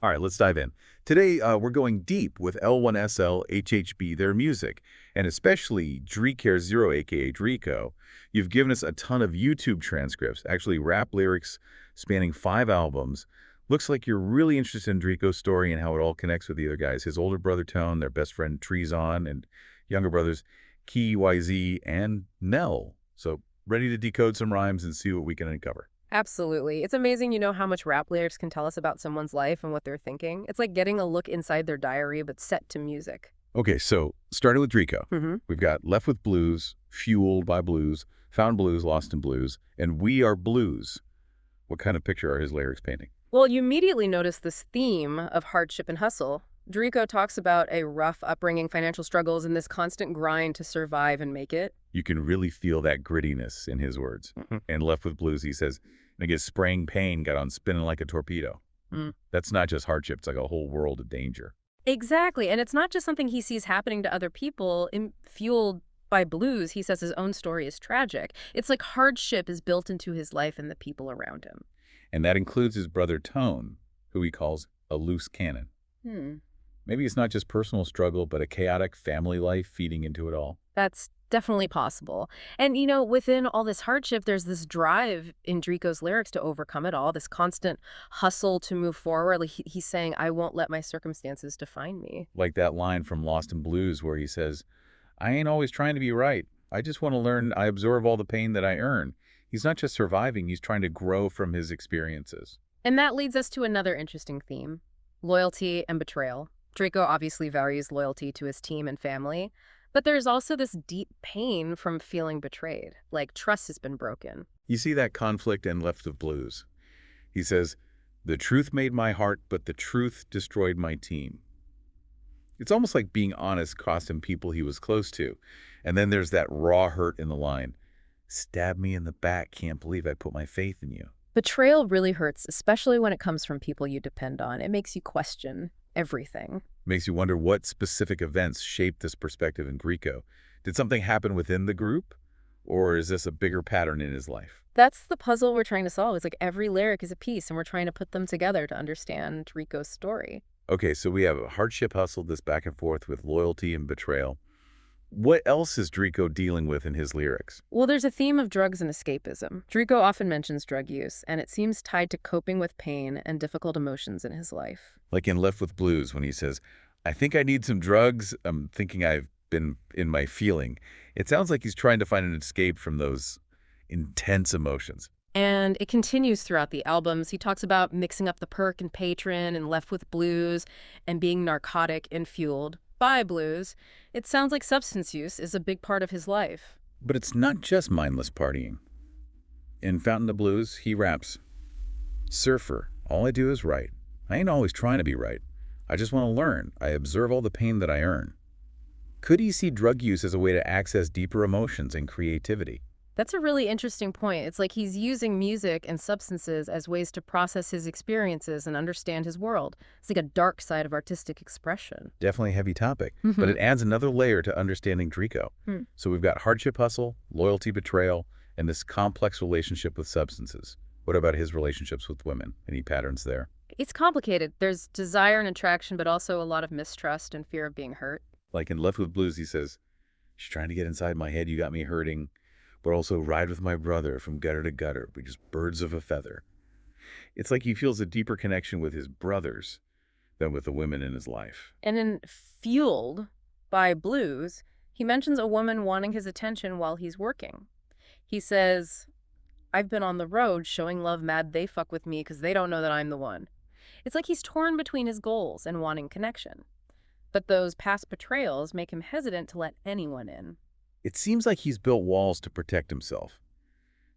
All right, let's dive in. Today, we're going deep with L1SL, HHB, their music, and especially Dreecare Zero, aka Drico. You've given us a ton of YouTube transcripts, actually rap lyrics spanning 5 albums. Looks like you're really interested in Drico's story and how it all connects with the other guys. His older brother Tone, their best friend Treason, and younger brothers Key, YZ, and Nell. So ready to decode some rhymes and see what we can uncover. Absolutely. It's amazing, how much rap lyrics can tell us about someone's life and what they're thinking. It's like getting a look inside their diary, but set to music. Okay, so starting with Drico, hmm we've got Left with Blues, Fueled by Blues, Found Blues, Lost in Blues, and We Are Blues. What kind of picture are his lyrics painting? Well, you immediately notice this theme of hardship and hustle. Drico talks about a rough upbringing, financial struggles, and this constant grind to survive and make it. You can really feel that grittiness in his words. And Left with Blues, he says, and I guess spraying pain got on spinning like a torpedo. Mm. That's not just hardship, it's like a whole world of danger. Exactly. And it's not just something he sees happening to other people. Fueled by blues, he says his own story is tragic. It's like hardship is built into his life and the people around him. And that includes his brother Tone, who he calls a loose cannon. Hmm. Maybe it's not just personal struggle, but a chaotic family life feeding into it all. That's definitely possible. And, within all this hardship, there's this drive in Drico's lyrics to overcome it all, this constant hustle to move forward. Like he's saying, I won't let my circumstances define me. Like that line from Lost in Blues where he says, I ain't always trying to be right. I just want to learn I absorb all the pain that I earn. He's not just surviving, he's trying to grow from his experiences. And that leads us to another interesting theme, loyalty and betrayal. Draco obviously values loyalty to his team and family, but there's also this deep pain from feeling betrayed, like trust has been broken. You see that conflict in Left of Blues. He says, the truth made my heart, but the truth destroyed my team. It's almost like being honest cost him people he was close to. And then there's that raw hurt in the line. Stab me in the back, can't believe I put my faith in you. Betrayal really hurts, especially when it comes from people you depend on. It makes you question everything. Makes you wonder what specific events shaped this perspective in Greco. Did something happen within the group? Or is this a bigger pattern in his life? That's the puzzle we're trying to solve. It's like every lyric is a piece, and we're trying to put them together to understand Rico's story. Okay, so we have a hardship hustle, this back and forth with loyalty and betrayal. What else is Drico dealing with in his lyrics? Well, there's a theme of drugs and escapism. Drico often mentions drug use, and it seems tied to coping with pain and difficult emotions in his life. Like in Left with Blues when he says, I think I need some drugs. I'm thinking I've been in my feeling. It sounds like he's trying to find an escape from those intense emotions. And it continues throughout the albums. He talks about mixing up the perk and patron and left with blues and being narcotic and fueled by blues. It sounds like substance use is a big part of his life. But it's not just mindless partying. In Fountain of Blues, he raps, Surfer, all I do is write. I ain't always trying to be right. I just want to learn. I observe all the pain that I earn. Could he see drug use as a way to access deeper emotions and creativity? That's a really interesting point. It's like he's using music and substances as ways to process his experiences and understand his world. It's like a dark side of artistic expression. Definitely a heavy topic, but it adds another layer to understanding Drico. Hmm. So we've got hardship hustle, loyalty betrayal, and this complex relationship with substances. What about his relationships with women? Any patterns there? It's complicated. There's desire and attraction, but also a lot of mistrust and fear of being hurt. Like in Left with Blues, he says, she's trying to get inside my head, you got me hurting, but also ride with my brother from gutter to gutter. We're just birds of a feather. It's like he feels a deeper connection with his brothers than with the women in his life. And in Fueled by Blues, he mentions a woman wanting his attention while he's working. He says, I've been on the road showing love mad they fuck with me because they don't know that I'm the one. It's like he's torn between his goals and wanting connection. But those past betrayals make him hesitant to let anyone in. It seems like he's built walls to protect himself.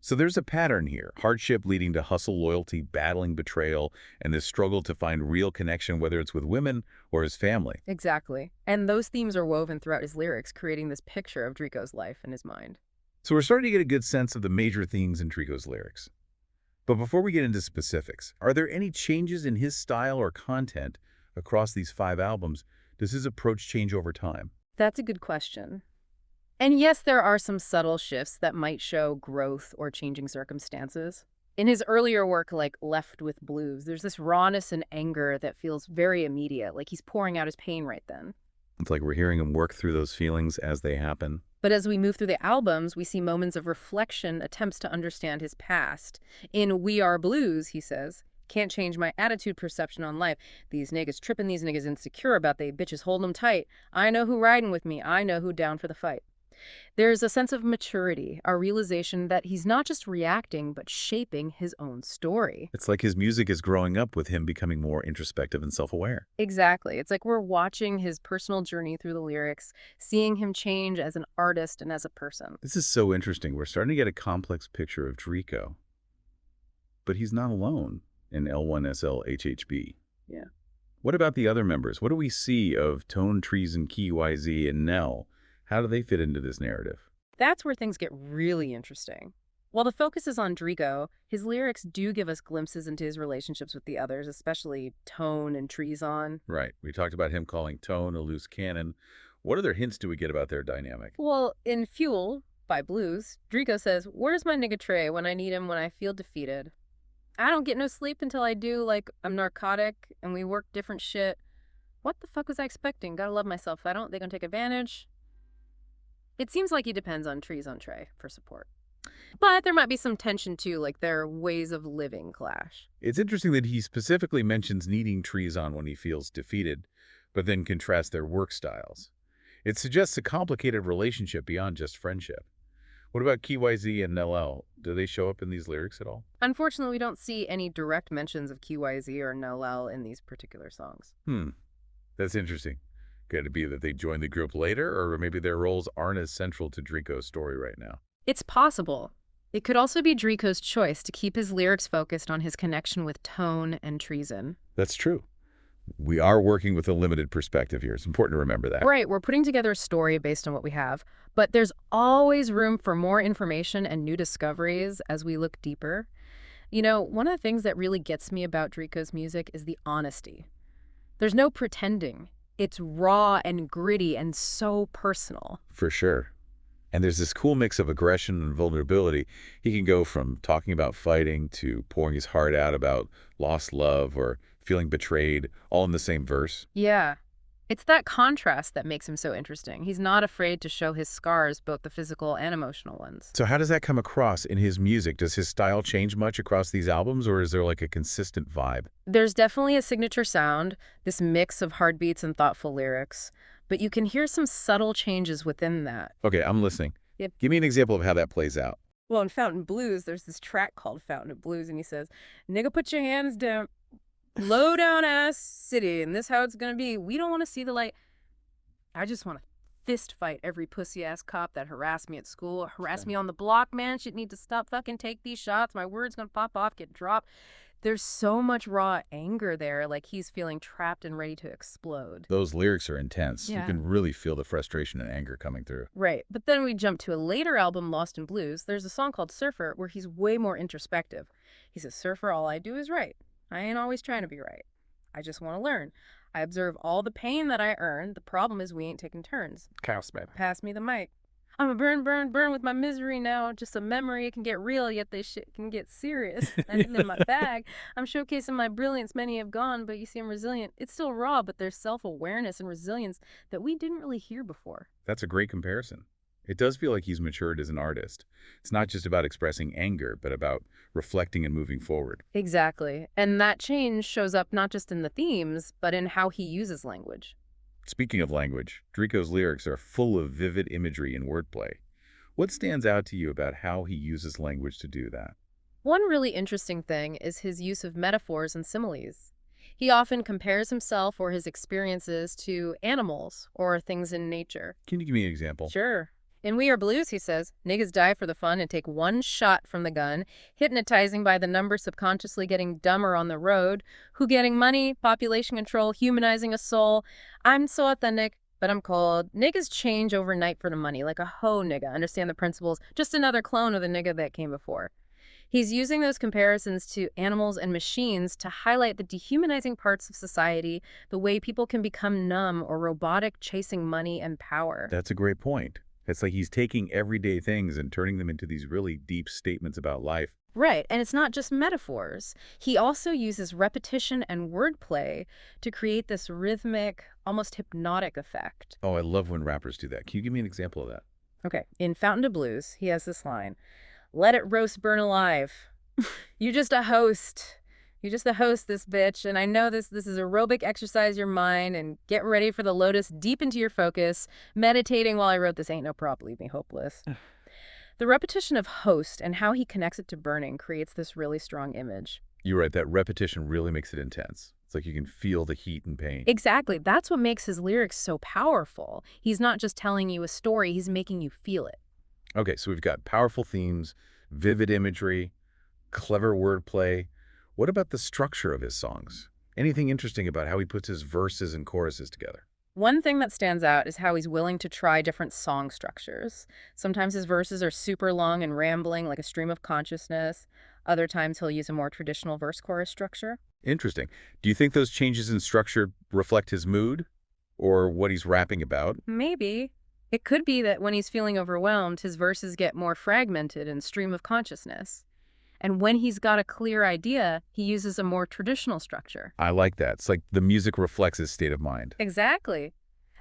So there's a pattern here, hardship leading to hustle, loyalty, battling betrayal, and this struggle to find real connection, whether it's with women or his family. Exactly. And those themes are woven throughout his lyrics, creating this picture of Drico's life in his mind. So we're starting to get a good sense of the major themes in Drico's lyrics. But before we get into specifics, are there any changes in his style or content across these 5 albums? Does his approach change over time? That's a good question. And yes, there are some subtle shifts that might show growth or changing circumstances. In his earlier work, like Left with Blues, there's this rawness and anger that feels very immediate, like he's pouring out his pain right then. It's like we're hearing him work through those feelings as they happen. But as we move through the albums, we see moments of reflection, attempts to understand his past. In We Are Blues, he says, can't change my attitude perception on life. These niggas tripping, these niggas insecure about they bitches holding them tight. I know who riding with me. I know who down for the fight. There's a sense of maturity, a realization that he's not just reacting, but shaping his own story. It's like his music is growing up with him becoming more introspective and self-aware. Exactly. It's like we're watching his personal journey through the lyrics, seeing him change as an artist and as a person. This is so interesting. We're starting to get a complex picture of Drico. But he's not alone in L1SLHHB. Yeah. What about the other members? What do we see of Tone, Treason, KYZ, and Nell? How do they fit into this narrative? That's where things get really interesting. While the focus is on Drico, his lyrics do give us glimpses into his relationships with the others, especially Tone and Treason. Right. We talked about him calling Tone a loose cannon. What other hints do we get about their dynamic? Well, in Fuel by Blues, Drico says, "Where's my nigga Trey when I need him, when I feel defeated? I don't get no sleep until I do, like, I'm narcotic and we work different shit. What the fuck was I expecting? Gotta love myself. If I don't, they gonna take advantage." It seems like he depends on Treason Trey for support. But there might be some tension too, like their ways of living clash. It's interesting that he specifically mentions needing Treason when he feels defeated, but then contrasts their work styles. It suggests a complicated relationship beyond just friendship. What about KYZ and Nell? Do they show up in these lyrics at all? Unfortunately, we don't see any direct mentions of QYZ or Noel in these particular songs. That's interesting. Could it be that they joined the group later, or maybe their roles aren't as central to Drico's story right now? It's possible. It could also be Drico's choice to keep his lyrics focused on his connection with Tone and Treason. That's true. We are working with a limited perspective here. It's important to remember that. Right, we're putting together a story based on what we have, but there's always room for more information and new discoveries as we look deeper. You know, one of the things that really gets me about Drico's music is the honesty. There's no pretending. It's raw and gritty and so personal. For sure. And there's this cool mix of aggression and vulnerability. He can go from talking about fighting to pouring his heart out about lost love or feeling betrayed, all in the same verse. Yeah. It's that contrast that makes him so interesting. He's not afraid to show his scars, both the physical and emotional ones. So how does that come across in his music? Does his style change much across these albums, or is there like a consistent vibe? There's definitely a signature sound, this mix of hard beats and thoughtful lyrics, but you can hear some subtle changes within that. Okay, I'm listening. Yep. Give me an example of how that plays out. Well, in Fountain Blues, there's this track called Fountain of Blues, and he says, "Nigga, put your hands down. Low down ass city, and this how it's gonna be. We don't want to see the light. I just want to fist fight every pussy ass cop that harassed me at school, harassed me on the block, man. Shit need to stop. Fucking take these shots. My word's gonna pop off, get dropped." There's so much raw anger there, like he's feeling trapped and ready to explode. Those lyrics are intense. Yeah. You can really feel the frustration and anger coming through. Right, but then we jump to a later album, Lost in Blues. There's a song called Surfer where he's way more introspective. He says, "Surfer, all I do is write. I ain't always trying to be right. I just want to learn. I observe all the pain that I earn. The problem is we ain't taking turns. Chaos, man. Pass me the mic. I'm a burn, burn, burn with my misery now. Just a memory. It can get real, yet this shit can get serious. And in my bag, I'm showcasing my brilliance. Many have gone, but you see I'm resilient. It's still raw, but there's self-awareness and resilience that we didn't really hear before." That's a great comparison. It does feel like he's matured as an artist. It's not just about expressing anger, but about reflecting and moving forward. Exactly. And that change shows up not just in the themes, but in how he uses language. Speaking of language, Drico's lyrics are full of vivid imagery and wordplay. What stands out to you about how he uses language to do that? One really interesting thing is his use of metaphors and similes. He often compares himself or his experiences to animals or things in nature. Can you give me an example? Sure. In We Are Blues, he says, "Niggas die for the fun and take one shot from the gun, hypnotizing by the number, subconsciously getting dumber on the road. Who getting money, population control, humanizing a soul. I'm so authentic, but I'm cold. Niggas change overnight for the money, like a hoe nigga. Understand the principles. Just another clone of the nigga that came before." He's using those comparisons to animals and machines to highlight the dehumanizing parts of society, the way people can become numb or robotic, chasing money and power. That's a great point. It's like he's taking everyday things and turning them into these really deep statements about life. Right, and it's not just metaphors. He also uses repetition and wordplay to create this rhythmic, almost hypnotic effect. Oh, I love when rappers do that. Can you give me an example of that? Okay, in Fountain of Blues, he has this line, "Let it roast, burn alive. You just a host. You just a host, this bitch. And I know this is aerobic exercise your mind and get ready for the lotus deep into your focus. Meditating while I wrote this ain't no prop, leave me hopeless." The repetition of host and how he connects it to burning creates this really strong image. You're right, that repetition really makes it intense. It's like you can feel the heat and pain. Exactly. That's what makes his lyrics so powerful. He's not just telling you a story, he's making you feel it. Okay, so we've got powerful themes, vivid imagery, clever wordplay. What about the structure of his songs? Anything interesting about how he puts his verses and choruses together? One thing that stands out is how he's willing to try different song structures. Sometimes his verses are super long and rambling, like a stream of consciousness. Other times he'll use a more traditional verse-chorus structure. Interesting. Do you think those changes in structure reflect his mood or what he's rapping about? Maybe. It could be that when he's feeling overwhelmed, his verses get more fragmented and stream of consciousness. And when he's got a clear idea, he uses a more traditional structure. I like that. It's like the music reflects his state of mind. Exactly.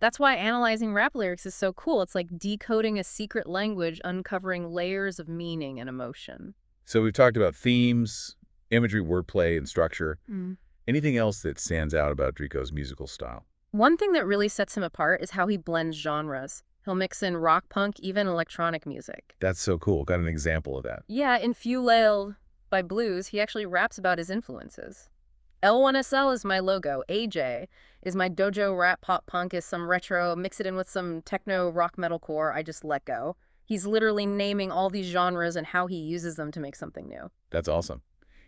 That's why analyzing rap lyrics is so cool. It's like decoding a secret language, uncovering layers of meaning and emotion. So we've talked about themes, imagery, wordplay, and structure. Mm. Anything else that stands out about Drico's musical style? One thing that really sets him apart is how he blends genres. He'll mix in rock, punk, even electronic music. That's so cool. Got an example of that. Yeah, in Fuel by Blues, he actually raps about his influences. L1SL is my logo. AJ is my dojo rap pop punk is some retro, mix it in with some techno rock metalcore, I just let go. He's literally naming all these genres and how he uses them to make something new. That's awesome.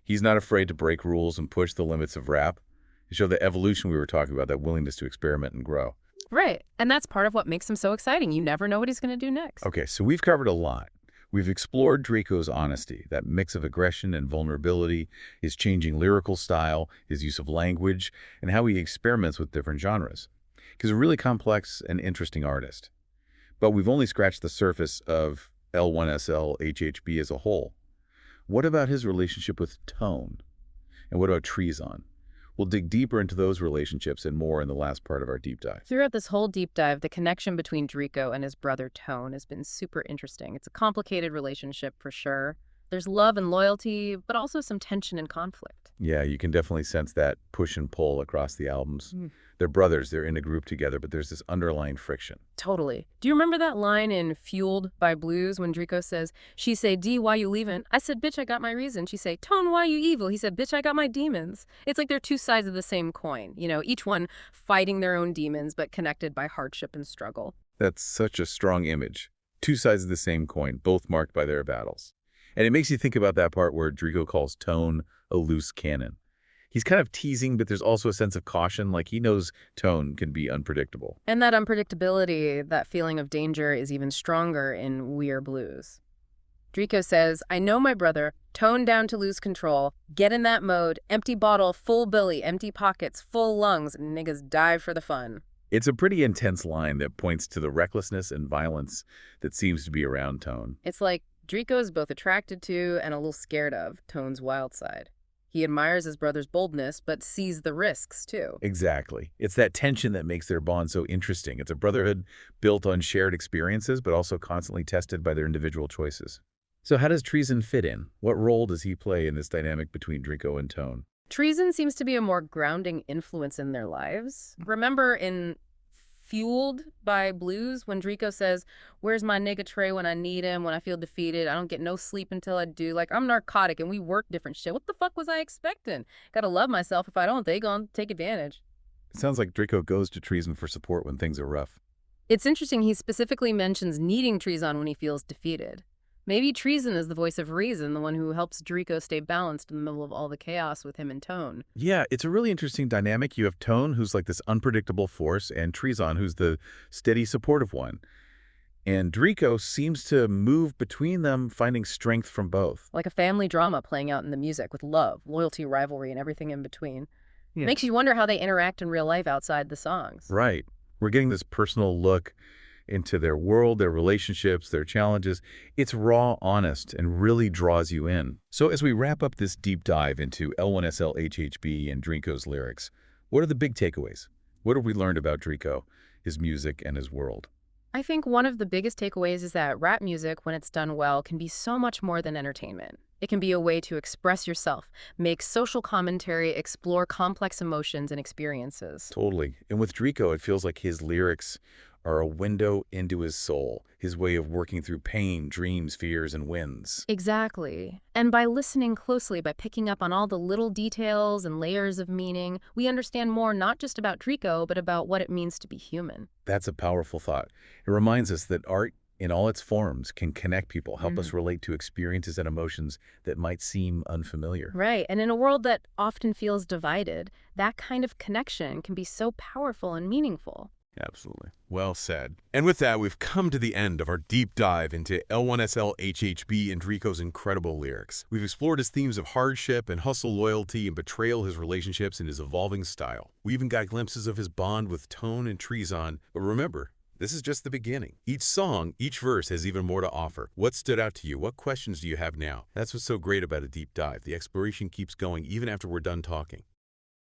He's not afraid to break rules and push the limits of rap. To show the evolution we were talking about, that willingness to experiment and grow. Right, and that's part of what makes him so exciting. You never know what he's going to do next. Okay, so we've covered a lot. We've explored Drico's honesty, that mix of aggression and vulnerability, his changing lyrical style, his use of language, and how he experiments with different genres. He's a really complex and interesting artist. But we've only scratched the surface of L1SL HHB as a whole. What about his relationship with tone? And what about treason? We'll dig deeper into those relationships and more in the last part of our deep dive. Throughout this whole deep dive, the connection between Drico and his brother Tone has been super interesting. It's a complicated relationship for sure. There's love and loyalty, but also some tension and conflict. Yeah, you can definitely sense that push and pull across the albums. They're brothers, they're in a group together, but there's this underlying friction. Totally. Do you remember that line in Fueled by Blues when Drico says, "She say, D, why you leaving?" I said, "Bitch, I got my reason." She say, "Tone, why you evil?" He said, "Bitch, I got my demons." It's like they're two sides of the same coin, each one fighting their own demons, but connected by hardship and struggle. That's such a strong image. Two sides of the same coin, both marked by their battles. And it makes you think about that part where Drico calls Tone a loose cannon. He's kind of teasing, but there's also a sense of caution, like he knows Tone can be unpredictable. And that unpredictability, that feeling of danger, is even stronger in We're Blues. Drico says, "I know my brother, tone down to lose control, get in that mode, empty bottle, full belly, empty pockets, full lungs, niggas dive for the fun." It's a pretty intense line that points to the recklessness and violence that seems to be around Tone. It's like Drico is both attracted to and a little scared of Tone's wild side. He admires his brother's boldness, but sees the risks, too. Exactly. It's that tension that makes their bond so interesting. It's a brotherhood built on shared experiences, but also constantly tested by their individual choices. So how does treason fit in? What role does he play in this dynamic between Drico and Tone? Treason seems to be a more grounding influence in their lives. Remember in Fueled by Blues when Drico says, "Where's my nigga Trey when I need him, when I feel defeated? I don't get no sleep until I do. Like, I'm narcotic and we work different shit. What the fuck was I expecting? Gotta love myself. If I don't, they gonna take advantage." It sounds like Drico goes to treason for support when things are rough. It's interesting he specifically mentions needing treason when he feels defeated. Maybe treason is the voice of reason, the one who helps Drico stay balanced in the middle of all the chaos with him and Tone. Yeah, it's a really interesting dynamic. You have Tone, who's like this unpredictable force, and Treason, who's the steady, supportive one. And Drico seems to move between them, finding strength from both. Like a family drama playing out in the music with love, loyalty, rivalry, and everything in between. Yeah. Makes you wonder how they interact in real life outside the songs. Right. We're getting this personal look into their world, their relationships, their challenges. It's raw, honest, and really draws you in. So as we wrap up this deep dive into L1SL HHB and Drinko's lyrics, what are the big takeaways? What have we learned about Drinko, his music, and his world? I think one of the biggest takeaways is that rap music, when it's done well, can be so much more than entertainment. It can be a way to express yourself, make social commentary, explore complex emotions and experiences. Totally. And with Drinko, it feels like his lyrics are a window into his soul, his way of working through pain, dreams, fears, and wins. Exactly. And by listening closely, by picking up on all the little details and layers of meaning, we understand more not just about Drinko, but about what it means to be human. That's a powerful thought. It reminds us that art in all its forms can connect people, help us relate to experiences and emotions that might seem unfamiliar. Right. And in a world that often feels divided, that kind of connection can be so powerful and meaningful. Absolutely. Well said. And with that, we've come to the end of our deep dive into L1SL HHB and Drinko's incredible lyrics. We've explored his themes of hardship and hustle, loyalty and betrayal, his relationships, and his evolving style. We even got glimpses of his bond with Tone and Treason. But remember, this is just the beginning. Each song, each verse has even more to offer. What stood out to you? What questions do you have now? That's what's so great about a deep dive. The exploration keeps going even after we're done talking.